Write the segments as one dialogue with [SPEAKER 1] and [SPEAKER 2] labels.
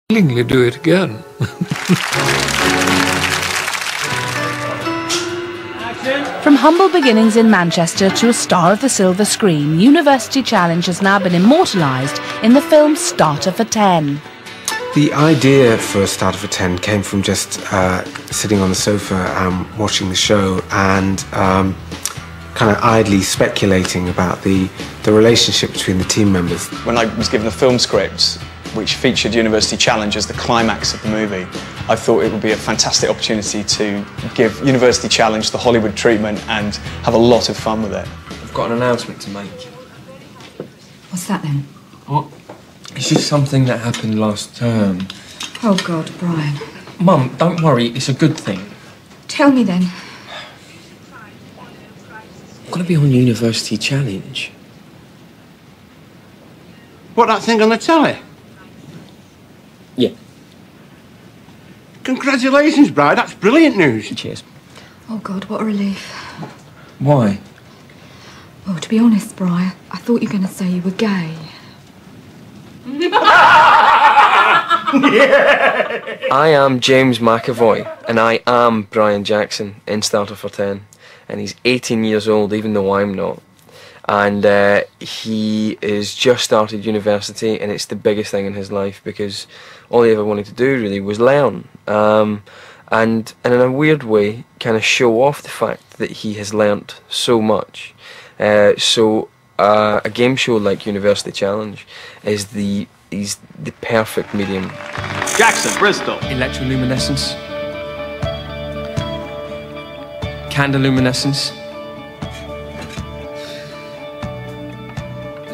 [SPEAKER 1] willingly do it again.
[SPEAKER 2] From humble beginnings in Manchester to a star of the silver screen, University Challenge has now been immortalised in the film Starter for 10.
[SPEAKER 3] The idea for Starter for 10 came from just sitting on the sofa watching the show and kind of idly speculating about the relationship between the team members.
[SPEAKER 4] When I was given the film script, which featured University Challenge as the climax of the movie, I thought it would be a fantastic opportunity to give University Challenge the Hollywood treatment and have a lot of fun with it.
[SPEAKER 5] I've got an announcement to make.
[SPEAKER 6] What's that then?
[SPEAKER 5] What? It's just something that happened last term.
[SPEAKER 6] Oh God, Brian.
[SPEAKER 5] Mum, don't worry, it's a good thing.
[SPEAKER 6] Tell me then.
[SPEAKER 5] I'm gonna be on University Challenge.
[SPEAKER 7] What, that thing on the telly?
[SPEAKER 5] Yeah.
[SPEAKER 7] Congratulations, Bride, that's brilliant news.
[SPEAKER 5] Cheers.
[SPEAKER 6] Oh God, what a relief.
[SPEAKER 5] Why?
[SPEAKER 6] Well, to be honest, Brian, I thought you were going to say you were gay.
[SPEAKER 5] I am James McAvoy, and I am Brian Jackson in Starter for 10. And he's 18 years old, even though I'm not. And he has just started university, and it's the biggest thing in his life because all he ever wanted to do really was learn. And in a weird way, kind of show off the fact that he has learnt so much. So a game show like University Challenge is the perfect medium.
[SPEAKER 8] Jackson, Bristol.
[SPEAKER 5] Electroluminescence. Candoluminescence.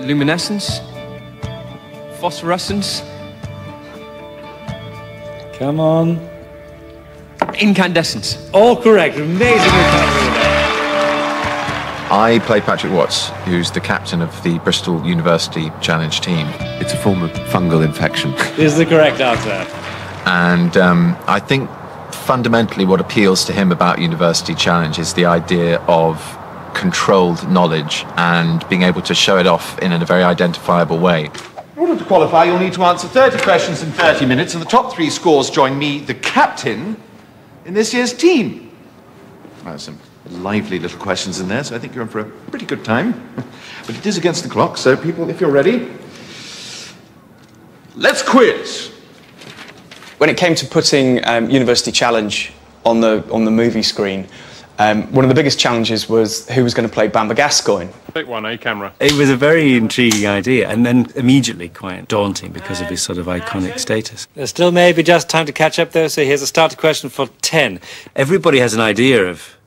[SPEAKER 5] Luminescence. Phosphorescence.
[SPEAKER 8] Come on.
[SPEAKER 5] Incandescence.
[SPEAKER 8] All correct. Amazingly clever.
[SPEAKER 9] I play Patrick Watts, who's the captain of the Bristol University Challenge team. It's a form of fungal infection.
[SPEAKER 8] Is the correct answer.
[SPEAKER 9] And I think fundamentally what appeals to him about University Challenge is the idea of controlled knowledge and being able to show it off in a very identifiable way.
[SPEAKER 10] In order to qualify, you'll need to answer 30 questions in 30 minutes, and the top 3 scores join me, the captain, in this year's team. Well, some lively little questions in there, so I think you're in for a pretty good time. But it is against the clock, so people, if you're ready, let's quiz.
[SPEAKER 4] When it came to putting University Challenge on the movie screen, one of the biggest challenges was who was going to play Bamber Gascoigne.
[SPEAKER 11] Take one, camera.
[SPEAKER 12] It was a very intriguing idea, and then immediately quite daunting because of his sort of iconic status.
[SPEAKER 8] There's still maybe just time to catch up, though, so here's a starter question for 10.
[SPEAKER 12] Everybody has an idea of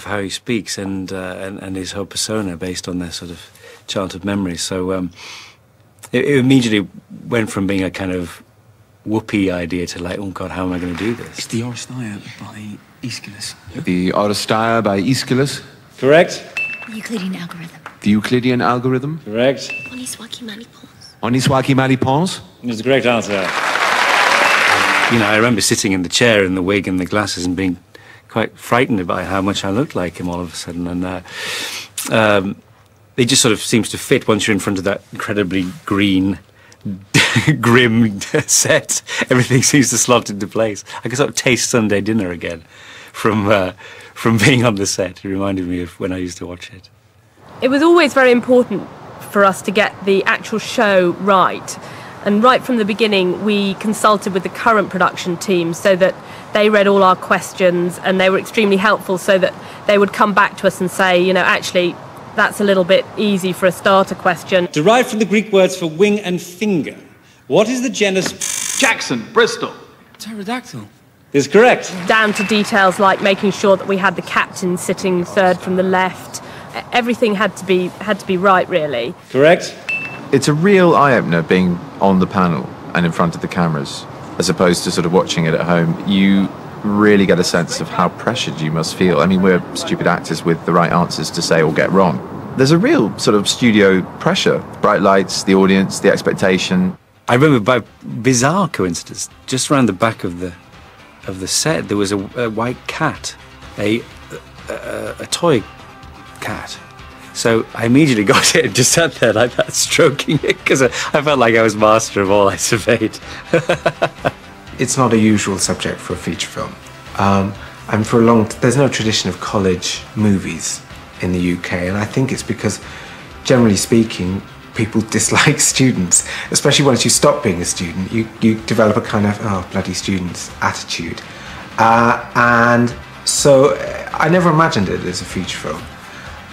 [SPEAKER 12] how he speaks and his whole persona based on their sort of childhood memories. So it immediately went from being a kind of whoopee idea to like, oh God, how am I going to do this?
[SPEAKER 13] It's the Oresteia by Aeschylus.
[SPEAKER 10] The Oresteia by Aeschylus.
[SPEAKER 8] Correct.
[SPEAKER 14] Euclidean algorithm.
[SPEAKER 10] The Euclidean algorithm.
[SPEAKER 8] Correct.
[SPEAKER 14] Oniswaki Malipons.
[SPEAKER 10] Oniswaki Malipons.
[SPEAKER 8] It's the correct answer.
[SPEAKER 12] You know, I remember sitting in the chair in the wig and the glasses and being quite frightened by how much I looked like him all of a sudden. And it just sort of seems to fit once you're in front of that incredibly green, grim set. Everything seems to slot into place. I could sort of taste Sunday dinner again from being on the set. It reminded me of when I used to watch it.
[SPEAKER 15] It was always very important for us to get the actual show right. And right from the beginning, we consulted with the current production team so that they read all our questions and they were extremely helpful so that they would come back to us and say, you know, actually, that's a little bit easy for a starter question.
[SPEAKER 8] Derived from the Greek words for wing and finger, what is the genus? Jackson, Bristol.
[SPEAKER 13] Pterodactyl.
[SPEAKER 8] Is correct.
[SPEAKER 15] Down to details like making sure that we had the captain sitting third from the left. Everything had to be right, really.
[SPEAKER 8] Correct.
[SPEAKER 9] It's a real eye-opener being on the panel and in front of the cameras, as opposed to sort of watching it at home. You really get a sense of how pressured you must feel. I mean, we're stupid actors with the right answers to say or get wrong. There's a real sort of studio pressure. Bright lights, the audience, the expectation.
[SPEAKER 12] I remember by bizarre coincidence, just around the back of the set, there was a white cat, a toy cat, So I immediately got it and just sat there like that, stroking it, because I felt like I was master of all I surveyed.
[SPEAKER 3] It's not a usual subject for a feature film. And there's no tradition of college movies in the UK, and I think it's because, generally speaking, people dislike students, especially once you stop being a student. You develop a kind of, oh, bloody students attitude. And so I never imagined it as a feature film.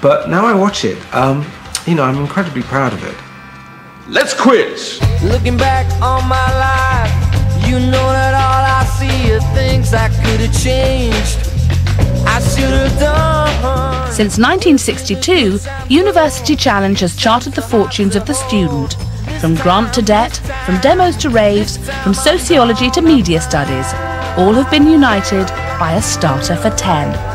[SPEAKER 3] But now I watch it, you know, I'm incredibly proud of it.
[SPEAKER 10] Let's quiz!
[SPEAKER 1] Looking back on my life, you know that all I see are things I could have changed. I should have done.
[SPEAKER 2] Since 1962, University Challenge has charted the fortunes of the student. From grant to debt, from demos to raves, from sociology to media studies, all have been united by a starter for 10.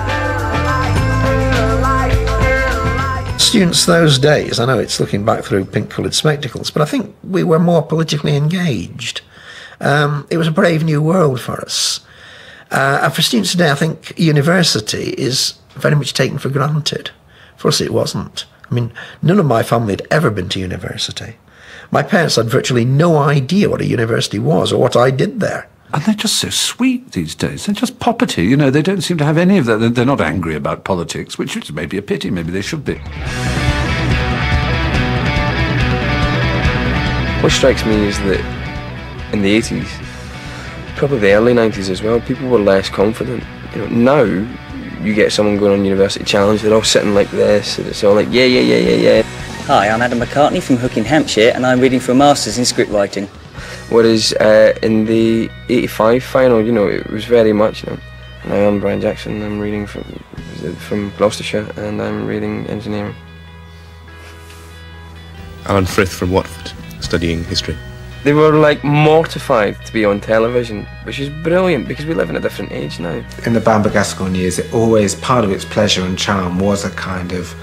[SPEAKER 11] Students those days, I know it's looking back through pink-coloured spectacles, but I think we were more politically engaged. It was a brave new world for us. And for students today, I think university is very much taken for granted. For us, it wasn't. I mean, none of my family had ever been to university. My parents had virtually no idea what a university was or what I did there.
[SPEAKER 16] And they're just so sweet these days. They're just poppety, you know, they don't seem to have any of that. They're not angry about politics, which is maybe a pity, maybe they should be.
[SPEAKER 5] What strikes me is that in the 80s, probably the early 90s as well, people were less confident. You know, now you get someone going on University Challenge, they're all sitting like this, and it's all like, yeah.
[SPEAKER 17] Hi, I'm Adam McCartney from Hook in Hampshire, and I'm reading for a Masters in Script Writing.
[SPEAKER 5] Whereas in the 85 final, you know, it was very much, you know, and I am Brian Jackson, I'm reading from Gloucestershire, and I'm reading engineering.
[SPEAKER 18] Alan Frith from Watford, studying history.
[SPEAKER 5] They were like mortified to be on television, which is brilliant because we live in a different age now.
[SPEAKER 3] In the Bamber Gascoigne years, it always, part of its pleasure and charm was a kind of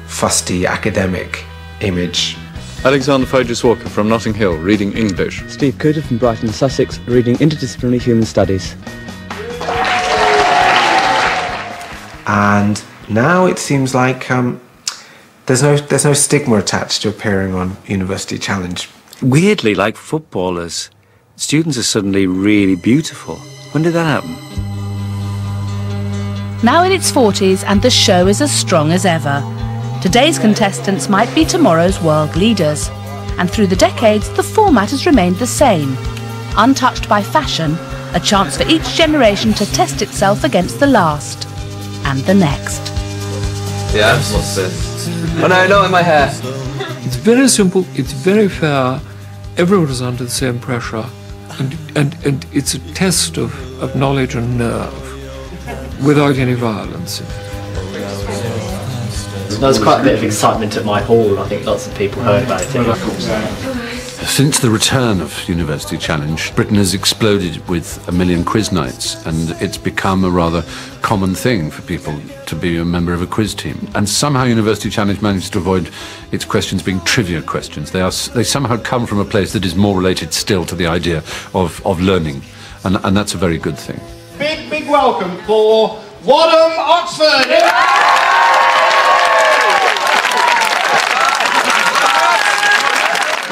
[SPEAKER 3] fusty academic image.
[SPEAKER 19] Alexander Fogus Walker from Notting Hill, reading English.
[SPEAKER 20] Steve Cooter from Brighton, Sussex, reading Interdisciplinary Human Studies.
[SPEAKER 3] And now it seems like there's no stigma attached to appearing on University Challenge.
[SPEAKER 12] Weirdly, like footballers, students are suddenly really beautiful. When did that happen?
[SPEAKER 2] Now in its 40s, and the show is as strong as ever. Today's contestants might be tomorrow's world leaders. And through the decades, the format has remained the same. Untouched by fashion, a chance for each generation to test itself against the last. And the next.
[SPEAKER 5] Yeah, what's this? Oh no, not in my hair.
[SPEAKER 21] It's very simple, it's very fair, everyone is under the same pressure, and it's a test of knowledge and nerve, without any violence.
[SPEAKER 22] There was quite a bit of excitement at my hall. I think lots of people heard about it.
[SPEAKER 16] Since the return of University Challenge, Britain has exploded with 1 million quiz nights, and it's become a rather common thing for people to be a member of a quiz team. And somehow University Challenge managed to avoid its questions being trivia questions. They somehow come from a place that is more related still to the idea of learning, and that's a very good thing.
[SPEAKER 10] Big welcome for Wadham, Oxford!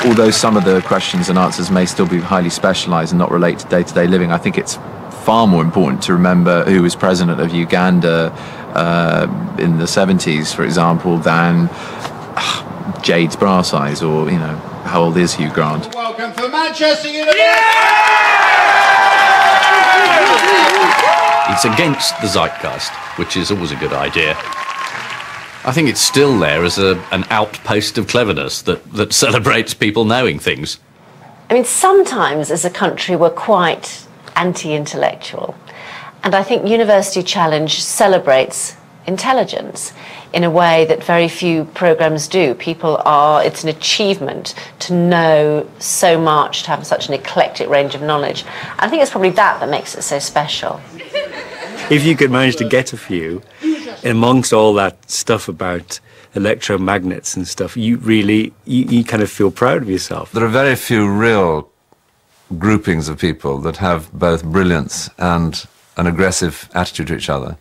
[SPEAKER 9] Although some of the questions and answers may still be highly specialised and not relate to day-to-day living, I think it's far more important to remember who was president of Uganda in the 70s, for example, than Jade's brass eyes or, you know, how old is Hugh Grant.
[SPEAKER 10] Welcome for Manchester University!
[SPEAKER 23] It's against the zeitgeist, which is always a good idea. I think it's still there as an outpost of cleverness that celebrates people knowing things.
[SPEAKER 24] I mean, sometimes as a country we're quite anti-intellectual. And I think University Challenge celebrates intelligence in a way that very few programmes do. It's an achievement to know so much, to have such an eclectic range of knowledge. And I think it's probably that makes it so special.
[SPEAKER 12] If you could manage to get a few, amongst all that stuff about electromagnets and stuff, you kind of feel proud of yourself.
[SPEAKER 25] There are very few real groupings of people that have both brilliance and an aggressive attitude to each other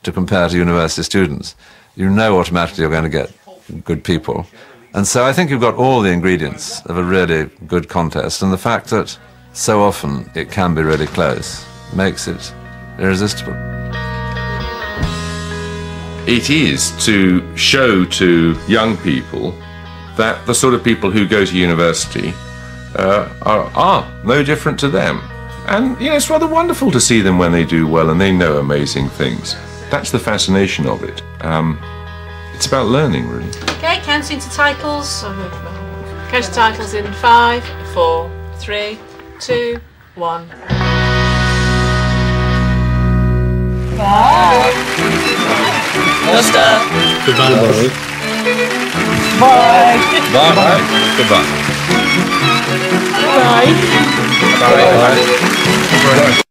[SPEAKER 25] to compare to university students. You know automatically you're going to get good people. And so I think you've got all the ingredients of a really good contest, and the fact that so often it can be really close makes it irresistible.
[SPEAKER 4] It is to show to young people that the sort of people who go to university are no different to them. And, you know, it's rather wonderful to see them when they do well and they know amazing things. That's the fascination of it. It's about learning, really.
[SPEAKER 6] Okay, counting to titles. Counting to titles in 5, 4, 3, 2, 1. Bye.
[SPEAKER 18] Goodbye.
[SPEAKER 6] Bye.
[SPEAKER 18] Bye. Bye. Goodbye.
[SPEAKER 6] Bye.
[SPEAKER 4] Bye. Bye.